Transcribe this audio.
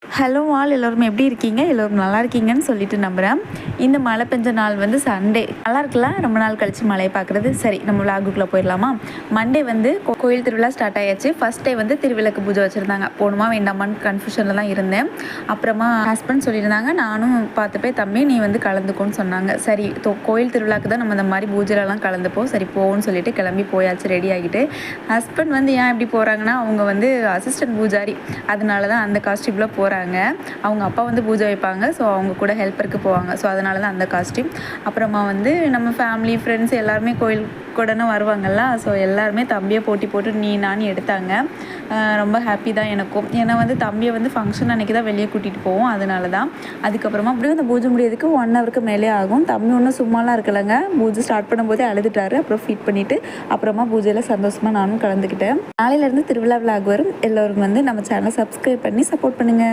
Hello all எல்லோரும் எப்படி இருக்கீங்க? எல்லோரும் நல்லா இருக்கீங்கன்னு சொல்லிட்டு நம்புகிறேன். இந்த மழை பெஞ்ச நாள் வந்து சண்டே நல்லா இருக்குல்ல, ரொம்ப நாள் கழிச்சு மழையை பார்க்குறது. சரி, நம்ம விளாகுக்குள்ளே போயிடலாமா? மண்டே வந்து கோயில் திருவிழா ஸ்டார்ட் ஆயாச்சு. ஃபர்ஸ்ட் டே வந்து திருவிளக்கு பூஜை வச்சுருந்தாங்க. போகணுமா வேண்டாமான்னு கன்ஃபியூஷனில் தான் இருந்தேன். அப்புறமா ஹஸ்பண்ட் சொல்லியிருந்தாங்க, நானும் பார்த்துப்பே தம்பி நீ வந்து கலந்துக்கோன்னு சொன்னாங்க. சரி, கோயில் திருவிழாக்கு தான் நம்ம இந்த மாதிரி பூஜைலலாம் கலந்துப்போம், சரி போவோன்னு சொல்லிட்டு கிளம்பி போயாச்சு ரெடி ஆகிட்டு. ஹஸ்பண்ட் வந்து ஏன் இப்படி போகிறாங்கன்னா, அவங்க வந்து அசிஸ்டன்ட் பூஜாரி, அதனால தான் அந்த காஸ்டியூமில் போகிறாங்க. அவங்க அப்பா வந்து பூஜை வைப்பாங்க, ஸோ அவங்க கூட ஹெல்ப்பருக்கு போவாங்க, ஸோ அதனால தான் அந்த காஸ்டியூம். அப்புறமா வந்து நம்ம ஃபேமிலி ஃப்ரெண்ட்ஸ் எல்லாருமே கோயில் கூடனே வருவாங்கள்ல, ஸோ எல்லாருமே தம்பியை போட்டி போட்டு நீ நானும் எடுத்தாங்க. ரொம்ப ஹாப்பி தான் எனக்கும். ஏன்னா வந்து தம்பியை வந்து ஃபங்க்ஷன் அன்றைக்கி தான் வெளியே கூட்டிகிட்டு போவோம், அதனால தான். அதுக்கப்புறமா அப்படியே அந்த பூஜை முடியறதுக்கு 1 ஹவருக்கு மேலே ஆகும். தம்பி ஒன்றும் சும்மாலாம் இருக்கலைங்க, பூஜை ஸ்டார்ட் பண்ணும்போதே அழுதுட்டாரு. அப்புறம் ஃபீட் பண்ணிவிட்டு அப்புறமா பூஜையில் சந்தோஷமாக நானும் கலந்துக்கிட்டேன். நாளையிலேருந்து திருவிழா விளாக் வரும். எல்லோரும் வந்து நம்ம சேனலை சப்ஸ்கிரைப் பண்ணி சப்போர்ட் பண்ணுங்கள்.